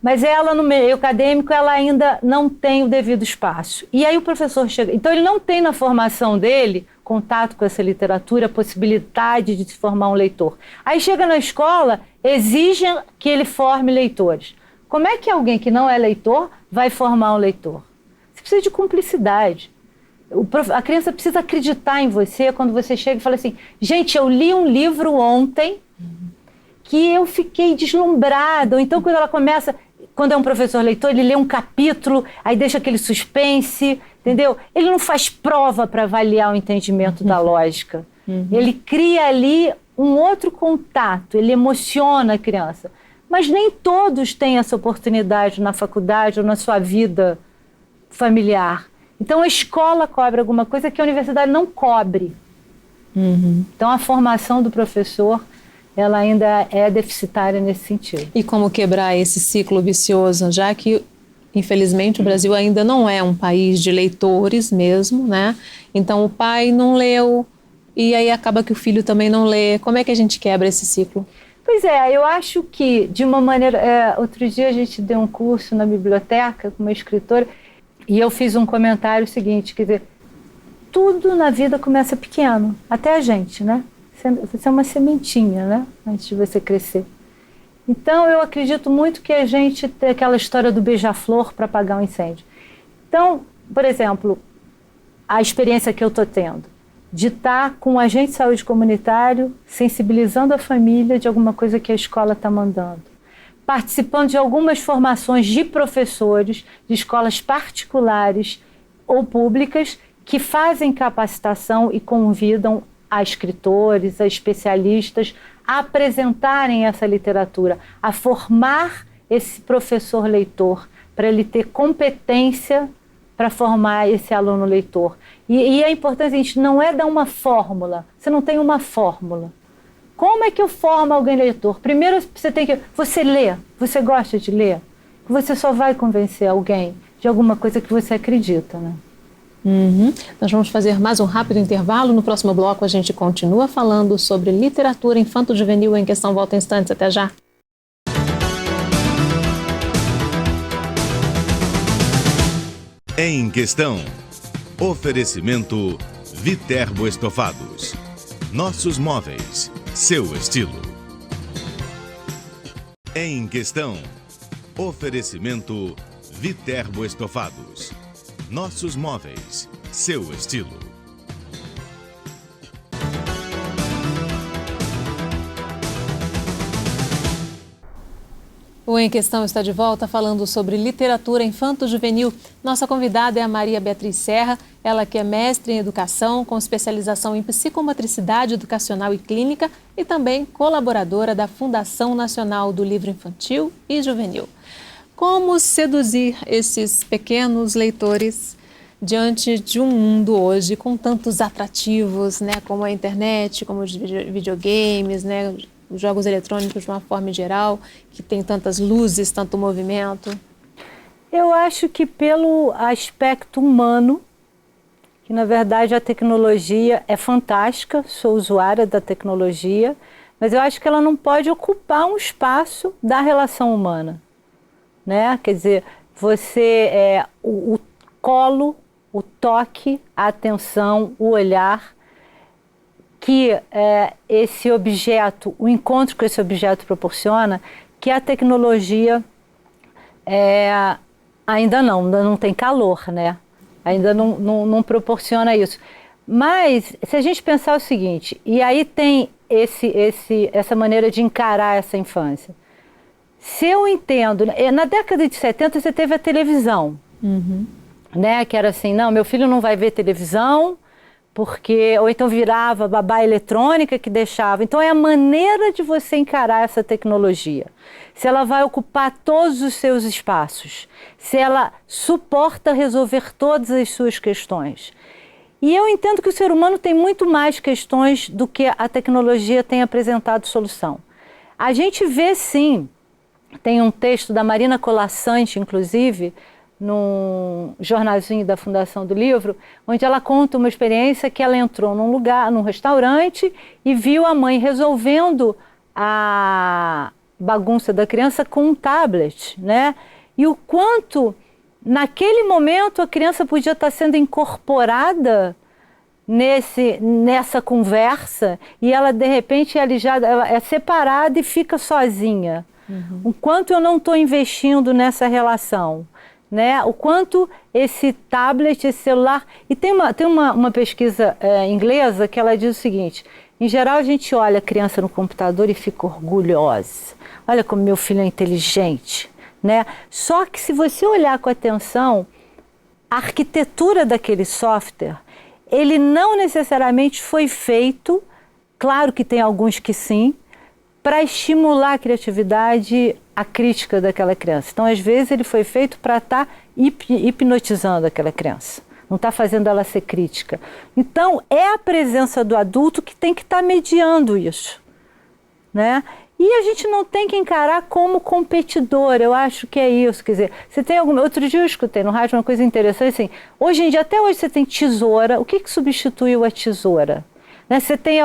Mas ela, no meio acadêmico, ela ainda não tem o devido espaço. E aí o professor chega... Então, ele não tem na formação dele contato com essa literatura, a possibilidade de se formar um leitor. Aí chega na escola, exigem que ele forme leitores. Como é que alguém que não é leitor vai formar um leitor? Você precisa de cumplicidade. A criança precisa acreditar em você quando você chega e fala assim, gente, eu li um livro ontem que eu fiquei deslumbrada. Ou então, quando ela começa... Quando é um professor leitor, ele lê um capítulo, aí deixa aquele suspense, entendeu? Ele não faz prova para avaliar o entendimento da lógica. Ele cria ali um outro contato, ele emociona a criança. Mas nem todos têm essa oportunidade na faculdade ou na sua vida familiar. Então a escola cobre alguma coisa que a universidade não cobre. Então a formação do professor, ela ainda é deficitária nesse sentido. E como quebrar esse ciclo vicioso, já que, infelizmente, o Brasil ainda não é um país de leitores mesmo, né? Então o pai não leu e aí acaba que o filho também não lê. Como é que a gente quebra esse ciclo? Pois é, eu acho que, de uma maneira... outro dia a gente deu um curso na biblioteca com uma escritora e eu fiz um comentário seguinte, quer dizer, tudo na vida começa pequeno, até a gente, né? Você é uma sementinha, né? Antes de você crescer. Então, eu acredito muito que a gente tem aquela história do beija-flor para apagar um incêndio. Então, por exemplo, a experiência que eu estou tendo de estar com um agente de saúde comunitário, sensibilizando a família de alguma coisa que a escola está mandando, participando de algumas formações de professores de escolas particulares ou públicas que fazem capacitação e convidam a escritores, a especialistas a apresentarem essa literatura, a formar esse professor leitor, para ele ter competência para formar esse aluno leitor. E é importante, a gente não é dar uma fórmula, você não tem uma fórmula. Como é que eu formo alguém leitor? Primeiro você lê, você gosta de ler, você só vai convencer alguém de alguma coisa que você acredita, né? Nós vamos fazer mais um rápido intervalo. No próximo bloco a gente continua falando sobre literatura infanto-juvenil em questão. Volta em instantes, até já. Em questão. Oferecimento Viterbo Estofados. Nossos móveis, seu estilo. Em questão. Oferecimento Viterbo Estofados. Nossos móveis, seu estilo. O Em Questão está de volta falando sobre literatura infanto-juvenil. Nossa convidada é a Maria Beatriz Serra, ela que é mestre em educação, com especialização em psicomotricidade educacional e clínica e também colaboradora da Fundação Nacional do Livro Infantil e Juvenil. Como seduzir esses pequenos leitores diante de um mundo hoje com tantos atrativos, né, como a internet, como os videogames, né, os jogos eletrônicos de uma forma geral, que tem tantas luzes, tanto movimento? Eu acho que pelo aspecto humano, que na verdade a tecnologia é fantástica, sou usuária da tecnologia, mas eu acho que ela não pode ocupar um espaço da relação humana, né? Quer dizer, o colo, o toque, a atenção, o olhar, que esse objeto, o encontro que esse objeto proporciona, que a tecnologia ainda não tem calor, né? Ainda não proporciona isso. Mas, se a gente pensar o seguinte, e aí tem essa maneira de encarar essa infância. Se eu entendo, na década de 70 você teve a televisão, né? Que era assim, não, meu filho não vai ver televisão, ou então virava babá eletrônica que deixava. Então é a maneira de você encarar essa tecnologia. Se ela vai ocupar todos os seus espaços, se ela suporta resolver todas as suas questões. E eu entendo que o ser humano tem muito mais questões do que a tecnologia tem apresentado solução. A gente vê sim, tem um texto da Marina Colasanti, inclusive, num jornalzinho da Fundação do Livro, onde ela conta uma experiência que ela entrou num restaurante e viu a mãe resolvendo a bagunça da criança com um tablet, né? E o quanto, naquele momento, a criança podia estar sendo incorporada nessa conversa e ela, de repente, ela é separada e fica sozinha. O quanto eu não estou investindo nessa relação, né? O quanto esse tablet, esse celular... E tem uma pesquisa inglesa que ela diz o seguinte, em geral a gente olha a criança no computador e fica orgulhosa. Olha como meu filho é inteligente, né? Só que se você olhar com atenção, a arquitetura daquele software, ele não necessariamente foi feito, claro que tem alguns que sim, para estimular a criatividade, a crítica daquela criança. Então, às vezes, ele foi feito para estar hipnotizando aquela criança, não está fazendo ela ser crítica. Então, é a presença do adulto que tem que estar mediando isso, né? E a gente não tem que encarar como competidor, eu acho que é isso. Quer dizer, você tem alguma... Outro dia eu escutei no rádio uma coisa interessante, assim, hoje em dia, até hoje você tem tesoura, o que substituiu a tesoura? Né? Você tem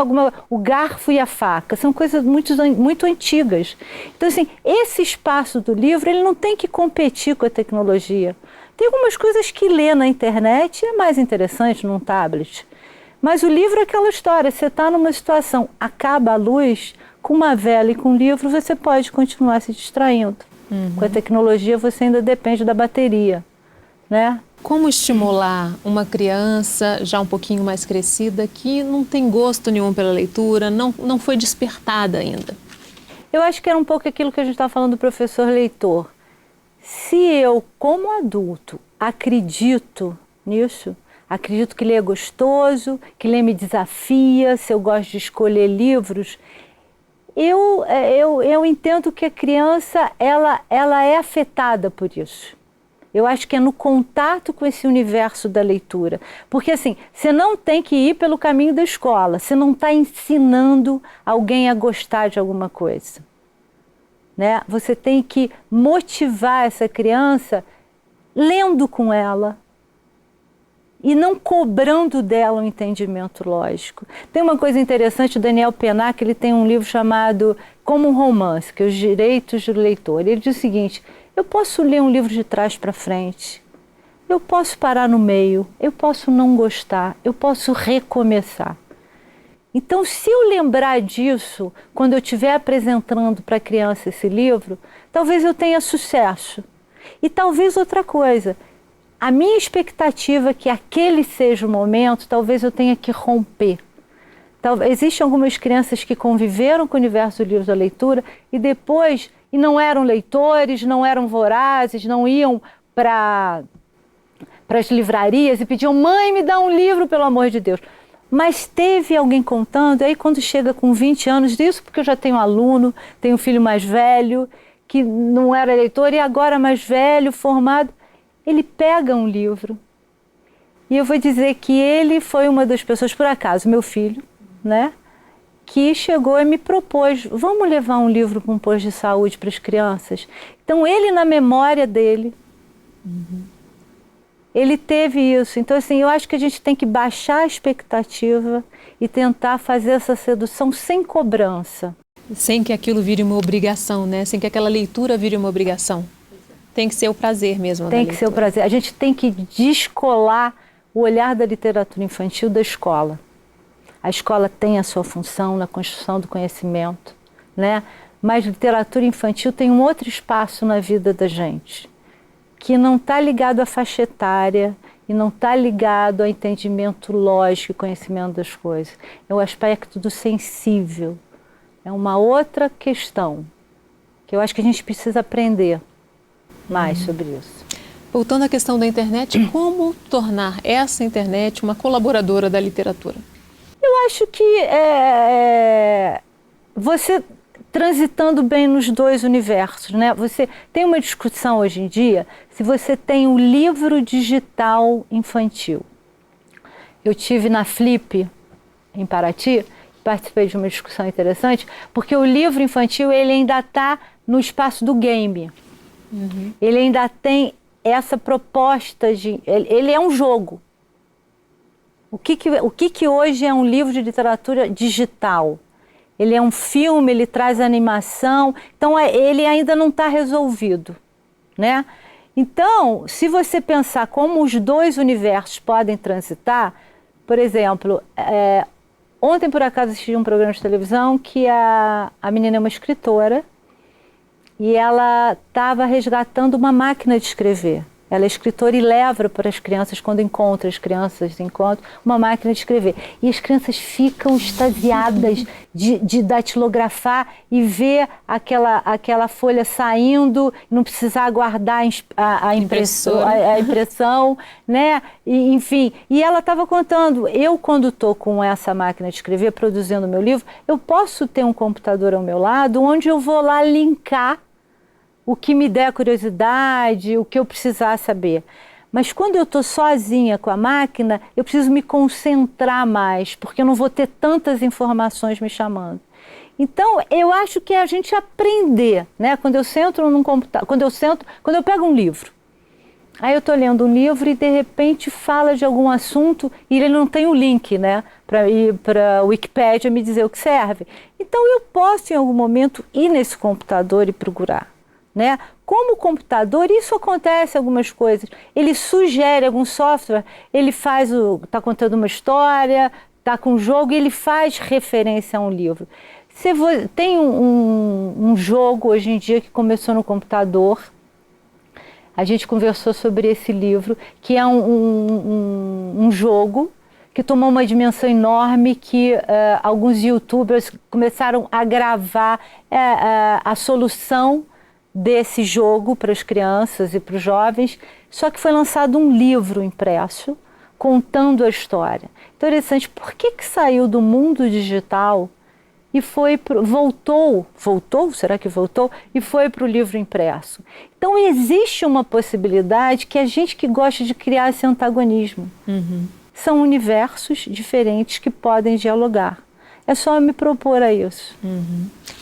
o garfo e a faca, são coisas muito antigas. Então, assim, esse espaço do livro, ele não tem que competir com a tecnologia. Tem algumas coisas que ler na internet é mais interessante num tablet. Mas o livro é aquela história, você está numa situação, acaba a luz, com uma vela e com um livro você pode continuar se distraindo. Com a tecnologia você ainda depende da bateria, né? Como estimular uma criança já um pouquinho mais crescida que não tem gosto nenhum pela leitura, não foi despertada ainda? Eu acho que era um pouco aquilo que a gente estava falando do professor leitor. Se eu, como adulto, acredito nisso, acredito que ler é gostoso, que ler me desafia, se eu gosto de escolher livros, eu entendo que a criança ela é afetada por isso. Eu acho que é no contato com esse universo da leitura. Porque assim, você não tem que ir pelo caminho da escola, você não está ensinando alguém a gostar de alguma coisa, né? Você tem que motivar essa criança lendo com ela e não cobrando dela um entendimento lógico. Tem uma coisa interessante, o Daniel Pennac, ele tem um livro chamado Como um Romance, que é Os Direitos do Leitor. Ele diz o seguinte: eu posso ler um livro de trás para frente, eu posso parar no meio, eu posso não gostar, eu posso recomeçar. Então, se eu lembrar disso, quando eu estiver apresentando para a criança esse livro, talvez eu tenha sucesso. E talvez outra coisa, a minha expectativa é que aquele seja o momento, talvez eu tenha que romper. Existem algumas crianças que conviveram com o universo do livro da leitura e depois, e não eram leitores, não eram vorazes, não iam para as livrarias e pediam: mãe, me dá um livro, pelo amor de Deus. Mas teve alguém contando, aí quando chega com 20 anos disso, porque eu já tenho aluno, tenho um filho mais velho, que não era leitor e agora mais velho, formado, ele pega um livro. E eu vou dizer que ele foi uma das pessoas, por acaso, meu filho, né, que chegou e me propôs: vamos levar um livro para um posto de saúde para as crianças? Então ele, na memória dele, ele teve isso. Então, assim, eu acho que a gente tem que baixar a expectativa e tentar fazer essa sedução sem cobrança. Sem que aquilo vire uma obrigação, né? Sem que aquela leitura vire uma obrigação. Tem que ser o prazer mesmo. Tem que ser o prazer. A gente tem que descolar o olhar da literatura infantil da escola. A escola tem a sua função na construção do conhecimento, né? Mas literatura infantil tem um outro espaço na vida da gente, que não está ligado à faixa etária e não está ligado ao entendimento lógico e conhecimento das coisas. É o aspecto do sensível. É uma outra questão que eu acho que a gente precisa aprender mais sobre isso. Voltando à questão da internet, como tornar essa internet uma colaboradora da literatura? Eu acho que você transitando bem nos dois universos, né? Você tem uma discussão hoje em dia se você tem o livro digital infantil. Eu tive na Flip, em Paraty, participei de uma discussão interessante, porque o livro infantil ele ainda está no espaço do game. Ele ainda tem essa proposta de... Ele é um jogo. O que hoje é um livro de literatura digital? Ele é um filme, ele traz animação, então ele ainda não está resolvido, né? Então, se você pensar como os dois universos podem transitar, por exemplo, ontem por acaso assisti um programa de televisão que a menina é uma escritora e ela estava resgatando uma máquina de escrever. Ela é escritora e leva para as crianças, quando encontra as crianças, uma máquina de escrever. E as crianças ficam extasiadas de datilografar e ver aquela folha saindo, não precisar aguardar a impressão, né? E, enfim, e ela estava contando, eu quando estou com essa máquina de escrever, produzindo meu livro, eu posso ter um computador ao meu lado, onde eu vou lá linkar o que me der curiosidade, o que eu precisar saber. Mas quando eu estou sozinha com a máquina, eu preciso me concentrar mais, porque eu não vou ter tantas informações me chamando. Então, eu acho que é a gente aprender, né? Quando eu sento num computador, quando eu pego um livro, aí eu estou lendo um livro e de repente fala de algum assunto e ele não tem o link, né? Para ir para a Wikipédia me dizer o que serve. Então, eu posso em algum momento ir nesse computador e procurar, né? Como o computador, isso acontece algumas coisas. Ele sugere algum software, ele está contando uma história, está com um jogo e ele faz referência a um livro. Tem um jogo hoje em dia que começou no computador. A gente conversou sobre esse livro, que é um jogo que tomou uma dimensão enorme, que alguns youtubers começaram a gravar a solução desse jogo para as crianças e para os jovens, só que foi lançado um livro impresso contando a história. Interessante, por que saiu do mundo digital e voltou, será que voltou? E foi para o livro impresso. Então existe uma possibilidade que a gente que gosta de criar esse antagonismo. São universos diferentes que podem dialogar. É só me propor a isso.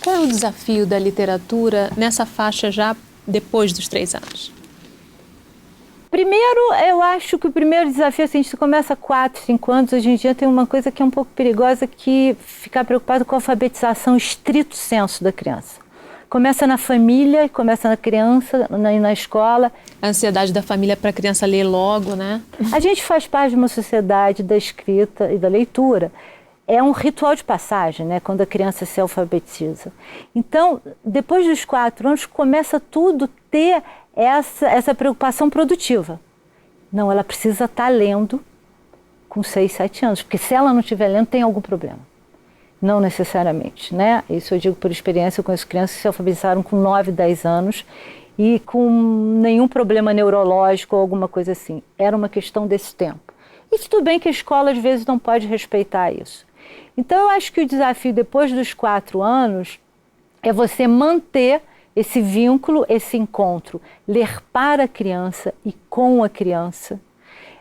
Qual é o desafio da literatura nessa faixa já depois dos 3 anos? Primeiro, eu acho que o primeiro desafio, assim, a gente começa 4, 5 anos, hoje em dia tem uma coisa que é um pouco perigosa, que ficar preocupado com a alfabetização estrito sensu da criança. Começa na família, começa na criança, na escola. A ansiedade da família para a criança ler logo, né? A gente faz parte de uma sociedade da escrita e da leitura. É um ritual de passagem, né, quando a criança se alfabetiza. Então, depois dos 4 anos, começa tudo a ter essa preocupação produtiva. Não, ela precisa estar lendo com 6, 7 anos, porque se ela não estiver lendo, tem algum problema. Não necessariamente, né? Isso eu digo por experiência, eu conheço crianças que se alfabetizaram com 9, 10 anos e com nenhum problema neurológico ou alguma coisa assim. Era uma questão desse tempo. E tudo bem que a escola às vezes não pode respeitar isso. Então eu acho que o desafio depois dos 4 anos é você manter esse vínculo, esse encontro, ler para a criança e com a criança.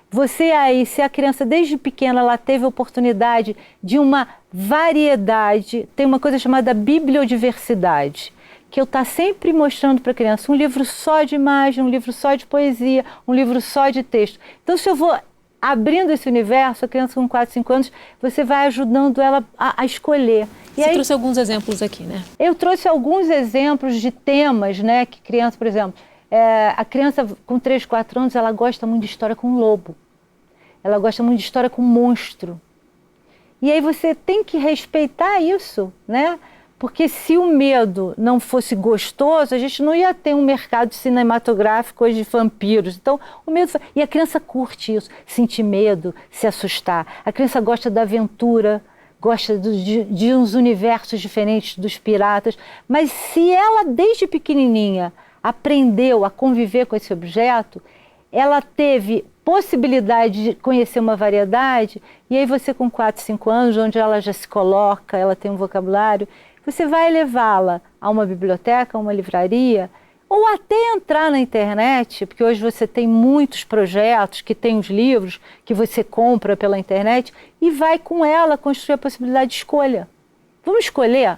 Você aí, se a criança desde pequena ela teve a oportunidade de uma variedade, tem uma coisa chamada bibliodiversidade, que eu estou sempre mostrando para a criança um livro só de imagem, um livro só de poesia, um livro só de texto. Então se eu vou abrindo esse universo, a criança com 4, 5 anos, você vai ajudando ela a escolher. Você trouxe alguns exemplos aqui, né? Eu trouxe alguns exemplos de temas, né? Que criança, por exemplo, a criança com 3, 4 anos, ela gosta muito de história com lobo. Ela gosta muito de história com monstro. E aí você tem que respeitar isso, né? Porque se o medo não fosse gostoso, a gente não ia ter um mercado cinematográfico hoje de vampiros. Então, o medo... E a criança curte isso, sentir medo, se assustar. A criança gosta da aventura, gosta de uns universos diferentes dos piratas. Mas se ela, desde pequenininha, aprendeu a conviver com esse objeto, ela teve possibilidade de conhecer uma variedade, e aí você com 4, 5 anos, onde ela já se coloca, ela tem um vocabulário... Você vai levá-la a uma biblioteca, a uma livraria, ou até entrar na internet, porque hoje você tem muitos projetos que tem os livros que você compra pela internet, e vai com ela construir a possibilidade de escolha. Vamos escolher?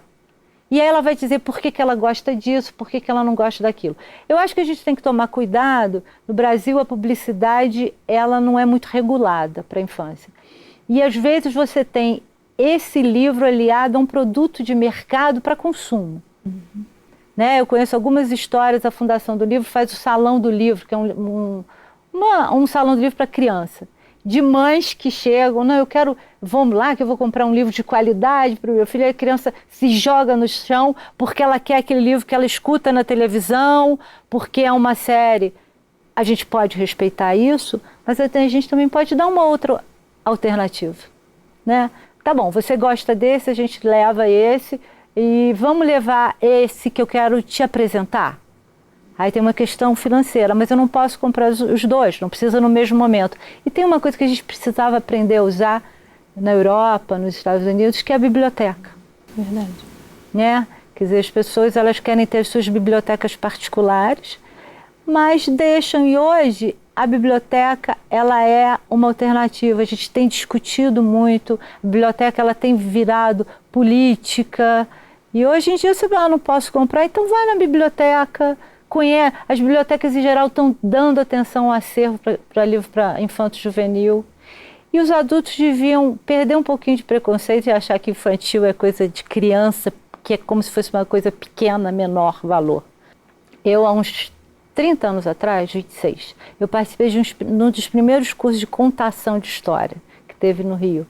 E aí ela vai dizer por que ela gosta disso, por que ela não gosta daquilo. Eu acho que a gente tem que tomar cuidado. No Brasil, a publicidade ela não é muito regulada para a infância. E às vezes você tem esse livro aliado a um produto de mercado para consumo. Né? Eu conheço algumas histórias, a Fundação do Livro faz o Salão do Livro, que é um salão do livro para criança, de mães que chegam, não, vamos lá que eu vou comprar um livro de qualidade para o meu filho, e a criança se joga no chão porque ela quer aquele livro que ela escuta na televisão, porque é uma série. A gente pode respeitar isso, mas a gente também pode dar uma outra alternativa, né? Tá bom, você gosta desse, a gente leva esse e vamos levar esse que eu quero te apresentar. Aí tem uma questão financeira, mas eu não posso comprar os dois, não precisa no mesmo momento. E tem uma coisa que a gente precisava aprender a usar na Europa, nos Estados Unidos, que é a biblioteca. Verdade. Né? Quer dizer, as pessoas elas querem ter suas bibliotecas particulares, mas deixam, e hoje a biblioteca, ela é uma alternativa. A gente tem discutido muito, a biblioteca ela tem virado política. E hoje em dia você fala, não posso comprar, então vai na biblioteca, conhece. As bibliotecas em geral estão dando atenção ao acervo para livro para infanto-juvenil. E os adultos deviam perder um pouquinho de preconceito e achar que infantil é coisa de criança, que é como se fosse uma coisa pequena, menor valor. Eu, há uns 30 anos atrás, 26, eu participei de um dos primeiros cursos de contação de história que teve no Rio.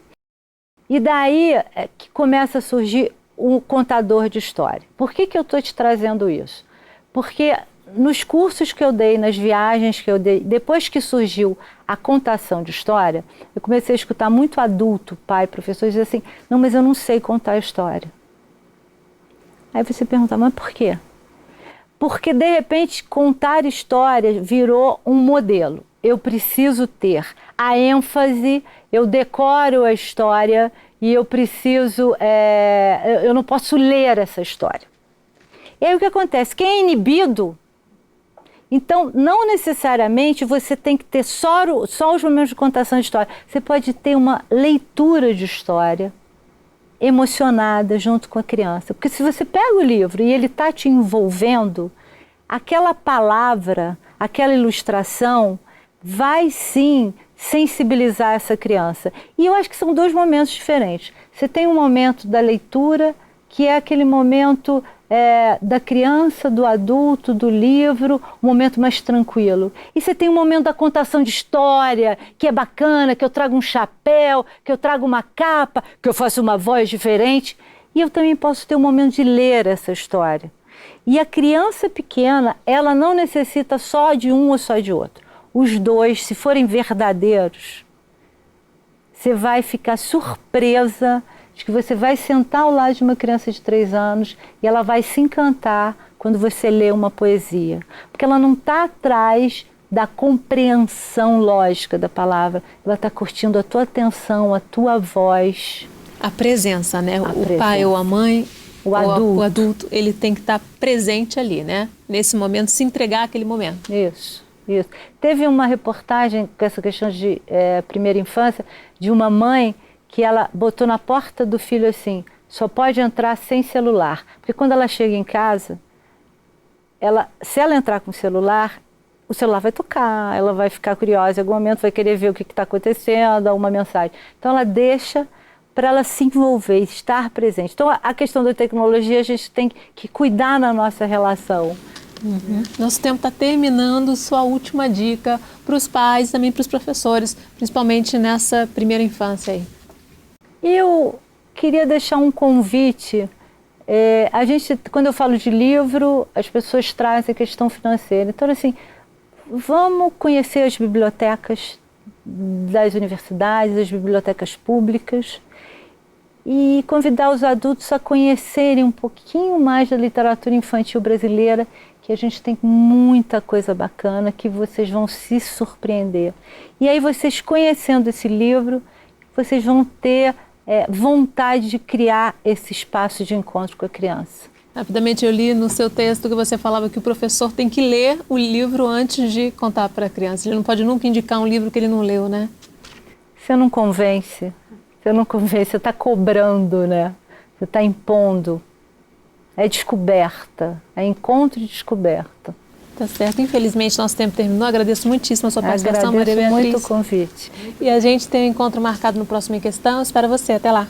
E daí é que começa a surgir um contador de história. Por que eu estou te trazendo isso? Porque nos cursos que eu dei, nas viagens que eu dei, depois que surgiu a contação de história, eu comecei a escutar muito adulto, pai, professor, dizer assim, não, mas eu não sei contar a história. Aí você pergunta, mas por quê? Porque, de repente, contar história virou um modelo. Eu preciso ter a ênfase, eu decoro a história e eu preciso, eu não posso ler essa história. E aí o que acontece? Quem é inibido, então não necessariamente você tem que ter só os momentos de contação de história. Você pode ter uma leitura de história emocionada junto com a criança. Porque se você pega o livro e ele está te envolvendo, aquela palavra, aquela ilustração vai sim sensibilizar essa criança. E eu acho que são dois momentos diferentes. Você tem um momento da leitura, que é aquele momento da criança, do adulto, do livro, um momento mais tranquilo. E você tem um momento da contação de história, que é bacana, que eu trago um chapéu, que eu trago uma capa, que eu faço uma voz diferente. E eu também posso ter um momento de ler essa história. E a criança pequena, ela não necessita só de um ou só de outro. Os dois, se forem verdadeiros, você vai ficar surpresa de que você vai sentar ao lado de uma criança de 3 anos e ela vai se encantar quando você lê uma poesia. Porque ela não está atrás da compreensão lógica da palavra, ela está curtindo a tua atenção, a tua voz. A presença, né? O pai ou a mãe, o adulto, ele tem que estar presente ali, né? Nesse momento, se entregar àquele momento. Isso. Teve uma reportagem com essa questão de primeira infância, de uma mãe que ela botou na porta do filho assim, só pode entrar sem celular. Porque quando ela chega em casa, se ela entrar com o celular vai tocar, ela vai ficar curiosa, em algum momento vai querer ver o que está acontecendo, uma mensagem. Então ela deixa para ela se envolver, estar presente. Então a questão da tecnologia, a gente tem que cuidar na nossa relação. Uhum. Nosso tempo está terminando. Sua última dica para os pais, também para os professores, principalmente nessa primeira infância aí. Eu queria deixar um convite. Quando eu falo de livro, as pessoas trazem a questão financeira. Então, assim, vamos conhecer as bibliotecas das universidades, as bibliotecas públicas, e convidar os adultos a conhecerem um pouquinho mais da literatura infantil brasileira, que a gente tem muita coisa bacana, que vocês vão se surpreender. E aí vocês conhecendo esse livro, vocês vão ter vontade de criar esse espaço de encontro com a criança. Rapidamente eu li no seu texto que você falava que o professor tem que ler o livro antes de contar para a criança. Ele não pode nunca indicar um livro que ele não leu, né? Você não convence, você está cobrando, né? Você está impondo. É descoberta, é encontro e descoberta. Tá certo. Infelizmente, nosso tempo terminou. Agradeço muitíssimo a sua participação, Maria Beatriz. Agradeço muito o convite. E a gente tem um encontro marcado no próximo Em Questão. Espero você. Até lá.